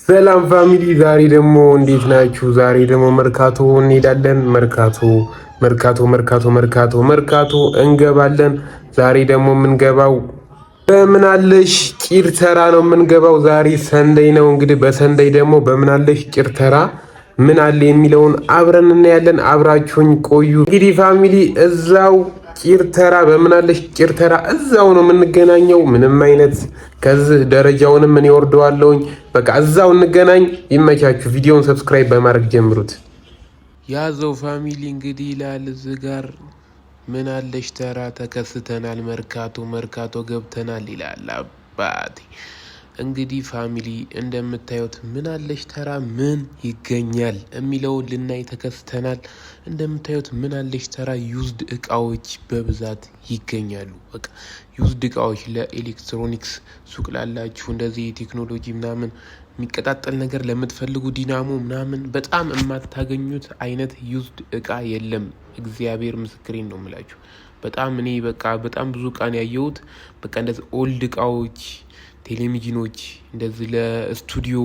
ሰላም ፋሚሊ፣ ዛሬ ደግሞ እንዴት ናችሁ? ዛሬ ደግሞ መርካቶ እንሄዳለን። መርካቶ እንገባለን። ዛሬ ደግሞ የምንገባው በምናለሽ ቂርተራ ነው የምንገባው። ዛሬ ሰንደይ ነው። እንግዲህ በሰንደይ ደግሞ በምናለሽ ቂርተራ ምን አለ የሚለውን አብረን እናያለን። አብራችሁኝ ቆዩ። እንግዲህ ፋሚሊ እዛው ቂርተራ በምናለሽ ቂርተራ እዛው ነው የምንገናኘው። ምንም አይነት ከዚህ ደረጃውንም ምን ይወርደዋለሁኝ። በቃ እዛው እንገናኝ። ይመቻችሁ። ቪዲዮውን ሰብስክራይብ በማድረግ ጀምሩት። ያዘው ፋሚሊ እንግዲህ ይላል እዚህ ጋር ምን አለሽ ተራ ተከስተናል። መርካቶ ገብተናል ይላል አባቴ። እንግዲህ ፋሚሊ እንደምታዩት ምን አለሽ ተራ ምን ይገኛል የሚለውን ልናይ ተከስተናል። እንደምታዩት ምን አለሽ ተራ ዩዝድ እቃዎች በብዛት ይገኛሉ። በቃ ዩዝድ እቃዎች ለኤሌክትሮኒክስ ሱቅ ላላችሁ እንደዚህ የቴክኖሎጂ ምናምን የሚቀጣጠል ነገር ለምትፈልጉ ዲናሞ ምናምን በጣም የማታገኙት አይነት ዩዝድ እቃ የለም። እግዚአብሔር ምስክሬን ነው የምላችሁ። በጣም እኔ በቃ በጣም ብዙ እቃን ያየሁት በቃ እንደዚህ ኦልድ እቃዎች ቴሌቪዥኖች እንደዚህ ለስቱዲዮ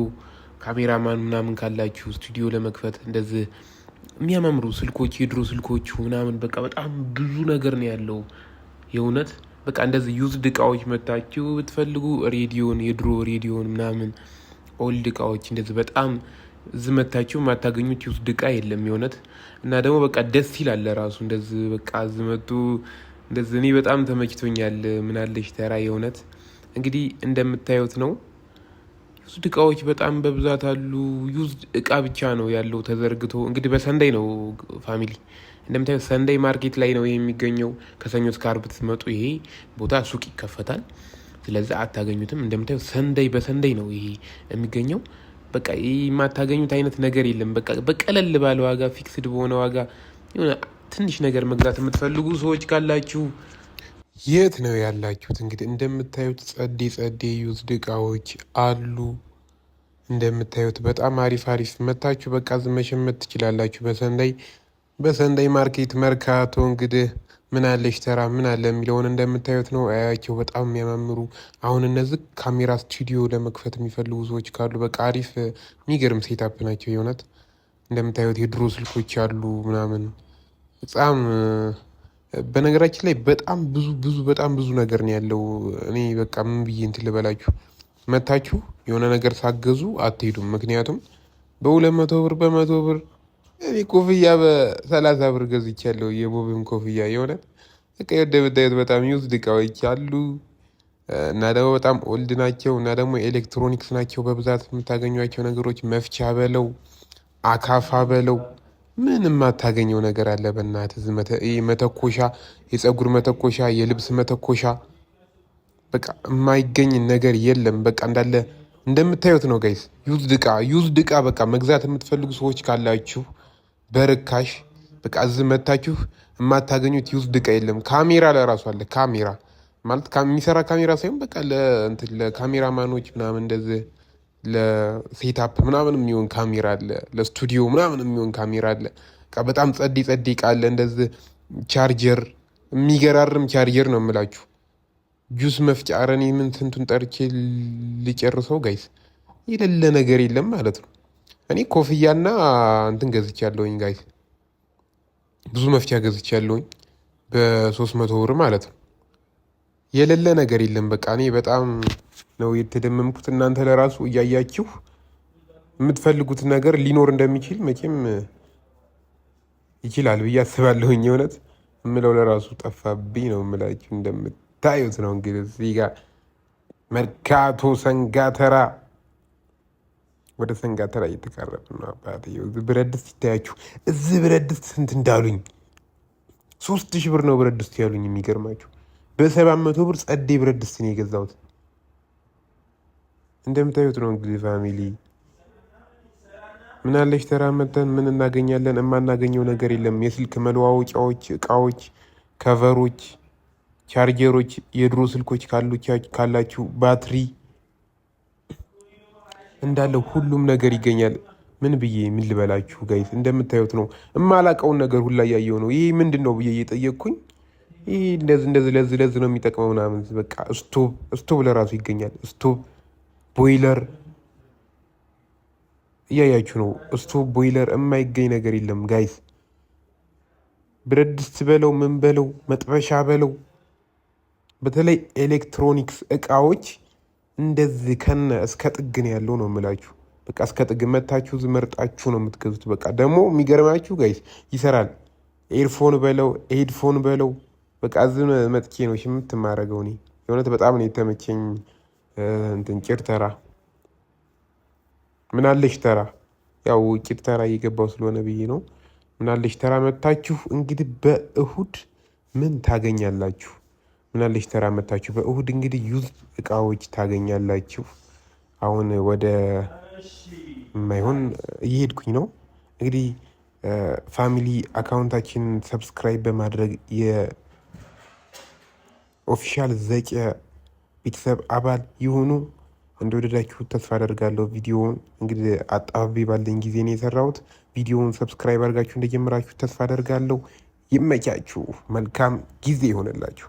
ካሜራማን ምናምን ካላችሁ ስቱዲዮ ለመክፈት እንደዚህ የሚያማምሩ ስልኮች የድሮ ስልኮች ምናምን በቃ በጣም ብዙ ነገር ነው ያለው። የእውነት በቃ እንደዚህ ዩዝድ እቃዎች መታችሁ ብትፈልጉ ሬዲዮን የድሮ ሬዲዮን ምናምን ኦልድ እቃዎች እንደዚህ በጣም እዚህ መታችሁ የማታገኙት ዩዝድ እቃ የለም የእውነት። እና ደግሞ በቃ ደስ ይላል ራሱ እንደዚህ በቃ እዚህ መጡ እንደዚህ እኔ በጣም ተመችቶኛል። ምናለሽ ተራ የእውነት እንግዲህ እንደምታዩት ነው። ዩዝድ እቃዎች በጣም በብዛት አሉ። ዩዝድ እቃ ብቻ ነው ያለው ተዘርግቶ። እንግዲህ በሰንደይ ነው ፋሚሊ እንደምታዩት ሰንደይ ማርኬት ላይ ነው የሚገኘው። ከሰኞ እስከ ዓርብ ትመጡ ይሄ ቦታ ሱቅ ይከፈታል። ስለዚህ አታገኙትም። እንደምታዩት ሰንደይ በሰንደይ ነው ይሄ የሚገኘው። በቃ ይህ የማታገኙት አይነት ነገር የለም። በቃ በቀለል ባለ ዋጋ ፊክስድ በሆነ ዋጋ የሆነ ትንሽ ነገር መግዛት የምትፈልጉ ሰዎች ካላችሁ የት ነው ያላችሁት? እንግዲህ እንደምታዩት ጸዴ ዩዝድ እቃዎች አሉ። እንደምታዩት በጣም አሪፍ መታችሁ በቃ መሸመት ትችላላችሁ። በሰንደይ ማርኬት መርካቶ እንግዲህ ምን አለሽ ተራ ምን አለ የሚለውን እንደምታዩት ነው። አያቸው በጣም የሚያማምሩ አሁን እነዚህ ካሜራ ስቱዲዮ ለመክፈት የሚፈልጉ ሰዎች ካሉ በቃ አሪፍ የሚገርም ሴታፕ ናቸው የእውነት። እንደምታዩት የድሮ ስልኮች አሉ ምናምን በጣም በነገራችን ላይ በጣም ብዙ ነገር ነው ያለው። እኔ በቃ ምን ብዬ እንትን ልበላችሁ፣ መታችሁ የሆነ ነገር ሳገዙ አትሄዱም። ምክንያቱም በ200 ብር በ100 ብር እኔ ኮፍያ በ30 ብር ገዝቻለሁ። የቦብም ኮፍያ የሆነ በቃ እንደምታዩት በጣም ዩዝድ እቃዎች አሉ እና ደግሞ በጣም ኦልድ ናቸው እና ደግሞ ኤሌክትሮኒክስ ናቸው በብዛት የምታገኟቸው ነገሮች። መፍቻ በለው አካፋ በለው ምን የማታገኘው ነገር አለ? በእናትህ መተኮሻ፣ የፀጉር መተኮሻ፣ የልብስ መተኮሻ በቃ የማይገኝ ነገር የለም። በቃ እንዳለ እንደምታዩት ነው ጋይስ። ዩዝድ እቃ በቃ መግዛት የምትፈልጉ ሰዎች ካላችሁ በርካሽ በቃ እዚህ መታችሁ የማታገኙት ዩዝድ እቃ የለም። ካሜራ ለራሱ አለ። ካሜራ ማለት የሚሰራ ካሜራ ሳይሆን በቃ ለካሜራማኖች ምናምን እንደዚህ ለሴታፕ ምናምን የሚሆን ካሜራ አለ። ለስቱዲዮ ምናምን የሚሆን ካሜራ አለ። በጣም ጸዴ እቃ አለ። እንደዚህ ቻርጀር፣ የሚገራርም ቻርጀር ነው የምላችሁ። ጁስ መፍጫ፣ ኧረ እኔ ምን ስንቱን ጠርቼ ሊጨርሰው ጋይስ። የሌለ ነገር የለም ማለት ነው። እኔ ኮፍያና እንትን ገዝቻለሁኝ ጋይስ። ብዙ መፍቻ ገዝቻለሁኝ በ300 ብር ማለት ነው። የሌለ ነገር የለም። በቃ እኔ በጣም ነው የተደመምኩት። እናንተ ለራሱ እያያችሁ የምትፈልጉት ነገር ሊኖር እንደሚችል መቼም ይችላል ብዬ አስባለሁኝ። የእውነት የምለው ለራሱ ጠፋብኝ ነው የምላችሁ። እንደምታዩት ነው እንግዲህ እዚህ ጋር መርካቶ ሰንጋተራ፣ ወደ ሰንጋተራ እየተቃረብ ነው። አባቴ ብረት ድስት ይታያችሁ። እዚህ ብረት ድስት ስንት እንዳሉኝ 3000 ብር ነው ብረት ድስት ያሉኝ። የሚገርማችሁ በ700 ብር ጸዴ ብረት ድስት ነው የገዛሁት። እንደምታዩት ነው እንግዲህ ፋሚሊ ምን አለሽ ተራ መተን ምን እናገኛለን? የማናገኘው ነገር የለም። የስልክ መለዋወጫዎች፣ እቃዎች፣ ከቨሮች፣ ቻርጀሮች፣ የድሮ ስልኮች ካላችሁ ባትሪ እንዳለው ሁሉም ነገር ይገኛል። ምን ልበላችሁ ጋይስ፣ እንደምታዩት ነው። የማላቀውን ነገር ሁላ እያየሁ ነው። ይህ ምንድን ነው ብዬ እየጠየቅኩኝ ይህ እንደዚህ ለዚህ ነው የሚጠቅመው ምናምን። በቃ ስቶቭ ለራሱ ይገኛል። ስቶቭ፣ ቦይለር እያያችሁ ነው። ስቶቭ ቦይለር የማይገኝ ነገር የለም ጋይስ። ብረት ድስት በለው ምን በለው መጥበሻ በለው፣ በተለይ ኤሌክትሮኒክስ እቃዎች እንደዚህ ከነ እስከ ጥግ ነው ያለው ነው የምላችሁ። በቃ እስከ ጥግ መታችሁ ዝመርጣችሁ ነው የምትገዙት። በቃ ደግሞ የሚገርማችሁ ጋይስ ይሰራል። ኤርፎን በለው ኤድፎን በለው በቃ እዚህ መጥቼ ነው ሽምት የማደርገው እኔ የእውነት በጣም ነው የተመቸኝ። እንትን ጭር ተራ ምናለሽ ተራ ያው ጭር ተራ እየገባው ስለሆነ ብዬ ነው። ምናለሽ ተራ መታችሁ እንግዲህ በእሁድ ምን ታገኛላችሁ? ምናለሽ ተራ መታችሁ በእሁድ እንግዲህ ዩዝ እቃዎች ታገኛላችሁ። አሁን ወደ የማይሆን እየሄድኩኝ ነው እንግዲህ ፋሚሊ አካውንታችን ሰብስክራይብ በማድረግ የኦፊሻል ዘቄ ቤተሰብ አባል ይሁኑ። እንደወደዳችሁ ተስፋ አደርጋለሁ። ቪዲዮውን እንግዲህ አጣብቤ ባለኝ ጊዜ ነው የሰራሁት። ቪዲዮውን ሰብስክራይብ አድርጋችሁ እንደጀመራችሁ ተስፋ አደርጋለሁ። ይመቻችሁ። መልካም ጊዜ ይሆንላችሁ።